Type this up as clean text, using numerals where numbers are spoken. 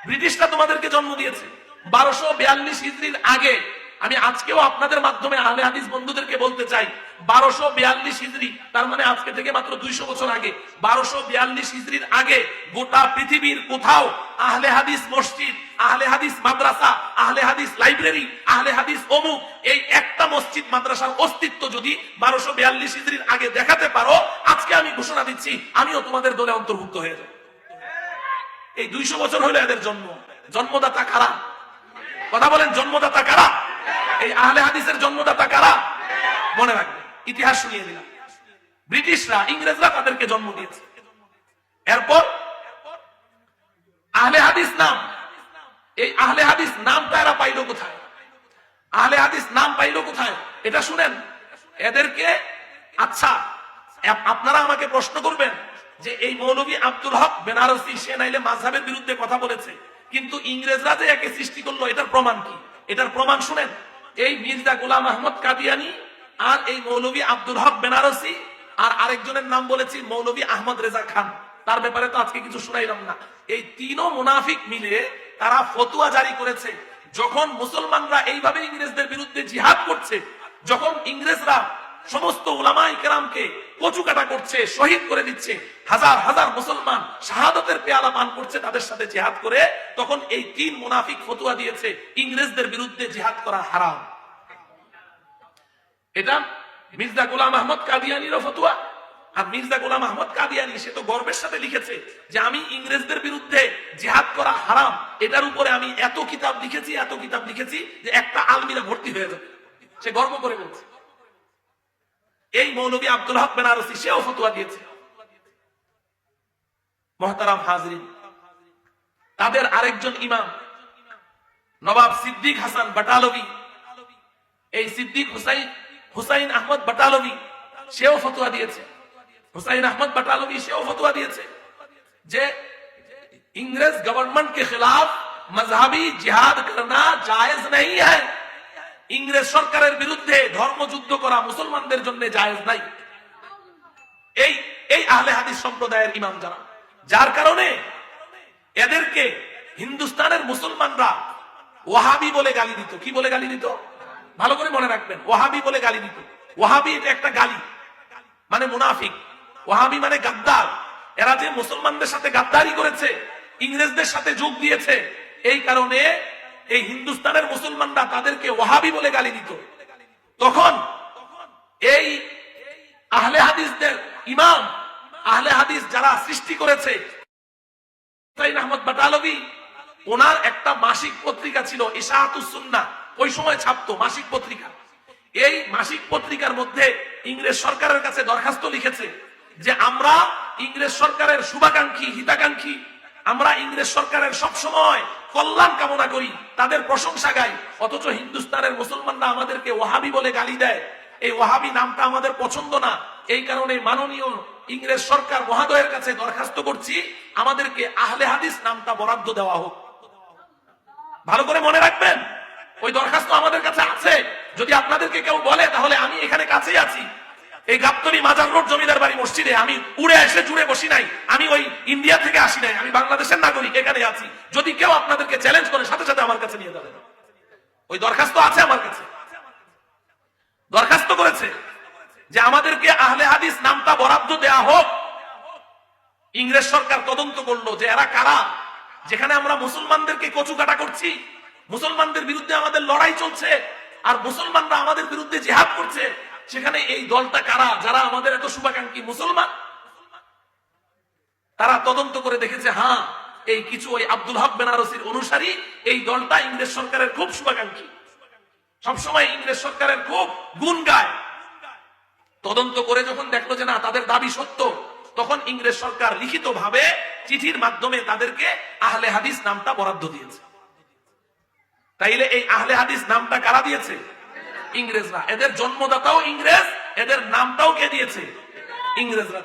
ব্রিটিশরা তোমাদেরকে জন্ম দিয়েছে 1242 হিজরির আগে। আমি আজকেও আপনাদের মাধ্যমে আহলে হাদিস বন্ধুদেরকে বলতে চাই, 1242 হিজরি, তার মানে আজকে থেকে মাত্র 200 বছর আগে, 1242 হিজরির আগে গোটা পৃথিবীর কোথাও আহলে হাদিস মসজিদ, আহলে হাদিস মাদ্রাসা, আহলে হাদিস লাইব্রেরি, আহলে হাদিস অমুক, এই একটা মসজিদ মাদ্রাসার অস্তিত্ব যদি 1242 হিজরির আগে দেখাতে পারো, আজকে আমি ঘোষণা দিচ্ছি আমিও তোমাদের দলে অন্তর্ভুক্ত হয়ে যাব। এই 200 বছর হলো এদের জন্ম। জন্মদাতা কারা? কথা বলেন, জন্মদাতা কারা? এই আহলে হাদিসের জন্মদাতা কারা? মনে রাখবেন, ইতিহাস শুনিয়ে দিলাম। ব্রিটিশরা, ইংরেজরা তাদেরকে জন্ম দিয়েছে। এরপর আহলে হাদিস নাম, এই আহলে হাদিস নামটা এরা পাইল কোথায়? আহলে হাদিস নাম পাইল কোথায়? এটা শুনেন। এদেরকে, আচ্ছা আপনারা আমাকে প্রশ্ন করবেন যে এই মৌলভী আব্দুল হক বেনারসি, সে নাইলে মাযহাবের বিরুদ্ধে কথা বলেছে, কিন্তু ইংরেজরা যে একে সৃষ্টি করলো এটার প্রমাণ কি? এটার প্রমাণ শুনেন। এই মির্জা গোলাম আহমদ কাদিয়ানি আর এই মৌলভী আব্দুল হক বেনারসি আর আরেকজনের নাম বলেছি মৌলভী আহমদ রেজা খান, তার ব্যাপারে তো আজকে কিছু শুনাইলাম না। এই তিনও মুনাফিক মিলে তারা ফতোয়া জারি করেছে, যখন মুসলমানরা এইভাবে ইংরেজদের বিরুদ্ধে জিহাদ করছে, যখন ইংরেজরা সমস্ত উলামায়ে কেরামকে কচুকাটা করছে, শহীদ করে দিচ্ছে, হাজার হাজার মুসলমান শাহাদাতের পেয়ালা পান করছে তাদের সাথে জিহাদ করে, তখন এই তিন মুনাফিক ফতোয়া দিয়েছে ইংরেজদের বিরুদ্ধে জিহাদ করা হারাম। এটা মির্জা গোলাম আহমদ কাদিয়ানির ফতোয়া। আর মির্জা গোলাম আহমদ কাদিয়ানি সে তো গর্বের সাথে লিখেছে যে আমি ইংরেজদের বিরুদ্ধে জিহাদ করা হারাম, এটার উপরে আমি এত কিতাব লিখেছি, এত কিতাব লিখেছি যে একটা আলমিরা ভর্তি হয়ে যাবে, সে গর্ব করে বলছে। এই মৌলভী আব্দুল হক বেনারসি সেও ফতোয়া দিয়েছে। মুহতারাম হাজরিন, তাদের আরেকজন ইমাম নবাব সিদ্দিক হাসান বাটালভি, এই সিদ্দিক হুসাইন আহমদ বাটালভি সেও ফতোয়া দিয়েছে। হুসাইন আহমদ বাটালভি সেও ফতোয়া দিয়েছে যে इंग्रेज गवर्नमेंट के खिलाफ मजहबी जिहाद करना जायज नहीं है। इंग्रेज সরকারের বিরুদ্ধে ধর্মযুদ্ধ করা মুসলমানদের জন্য জায়েজ নাই। এই আহলে হাদিস সম্প্রদায়ের ইমাম যারা, যার কারণে এদেরকে হিন্দুস্তানের মুসলমানরা ওয়াহাবি বলে গালি দিত। কি বলে গালি দিত? ভালো করে মনে রাখবেন, ওয়াহাবি বলে গালি দিত। ওয়াহাবি এটা একটা গালি, মানে মুনাফিক। ওয়াহাবি মানে গাদ্দার। এরা যে মুসলমানদের সাথে গাদ্দারি করেছে, ইংরেজদের সাথে যোগ দিয়েছে, এই কারণে এই হিন্দুস্তানের মুসলমানরা তাদেরকে ওয়াহাবি বলে গালি দিত। তখন এই আহলে হাদিসদের ইমাম, আহলে হাদিস যারা সৃষ্টি করেছে, হুসাইন আহমদ বাটালভি, ওনার একটা মাসিক পত্রিকা ছিল ইশাআতুস সুন্নাহ, ওই সময় ছাপতো মাসিক পত্রিকা। এই মাসিক পত্রিকার মধ্যে ইংরেজ সরকারের কাছে দরখাস্ত লিখেছে যে আমরা ইংরেজ সরকারের শুভাকাঙ্ক্ষী, হিতাকাঙ্ক্ষী, আমরা ইংরেজ সরকারের সব সময় কল্যাণ কামনা করি, তাদের প্রশংসা গাই, অথচ হিন্দুস্তানের মুসলমানরা আমাদেরকে ওয়াহাবি বলে গালি দেয়। এই ওয়াহাবি নামটা আমাদের পছন্দ না, এই কারণে মাননীয় ইংরেজ সরকার মহোদয়ের কাছে দরখাস্ত করছি আমাদেরকে আহলে হাদিস নামটা বরাদ্দ দেওয়া হোক। ভালো করে মনে রাখবেন, ওই দরখাস্ত আমাদের কাছে আছে। যদি আপনাদেরকে কেউ বলে তাহলে আমি এখানে কাছেই আছি, এই গাবতলী মাজার রোড জমিদার বাড়ি মসজিদে। আমি উড়ে এসে জুড়ে বসি নাই, আমি ওই ইন্ডিয়া থেকে আসি নাই, আমি বাংলাদেশের নাগরিক, এখানে আছি। যদি কেউ আপনাদেরকে চ্যালেঞ্জ করে সাথে সাথে আমার কাছে নিয়ে যাবেন, ওই দরখাস্ত আছে আমার কাছে। দরখাস্ত করেছে যে আমাদেরকে আহলে হাদিস নামটা বরাদ্দ দেয়া হোক। ইংরেজ সরকার তদন্ত করলো যে এরা কারা, যেখানে আমরা মুসলমানদেরকে কচুকাটা করছি, মুসলমানদের বিরুদ্ধে আমাদের লড়াই চলছে, আর মুসলমানরা আমাদের বিরুদ্ধে জিহাদ করছে, সেখানে এই দলটা কারা যারা আমাদের এত শুভাকাঙ্ক্ষী মুসলমান। তারা তদন্ত করে দেখেছে, হ্যাঁ এই কিছু ওই আব্দুল হক বেনারসির অনুসারী, এই দলটা ইংরেজ সরকারের খুব শুভাকাঙ্ক্ষী, সবসময় ইংরেজ সরকারের খুব গুণ গায়। তদন্ত করে যখন দেখলো যে না তাদের দাবি সত্য, তখন ইংরেজ সরকার লিখিত ভাবে চিঠির মাধ্যমে তাদেরকে আহলে হাদিস নামটা বরাদ্দ দিয়েছে। তাইলে এই আহলে হাদিস নামটা কারা দিয়েছে? ইংরেজরা। এদের জন্মদাতাও ইংরেজ, এদের নামটাও কে দিয়েছে? ইংরেজরা।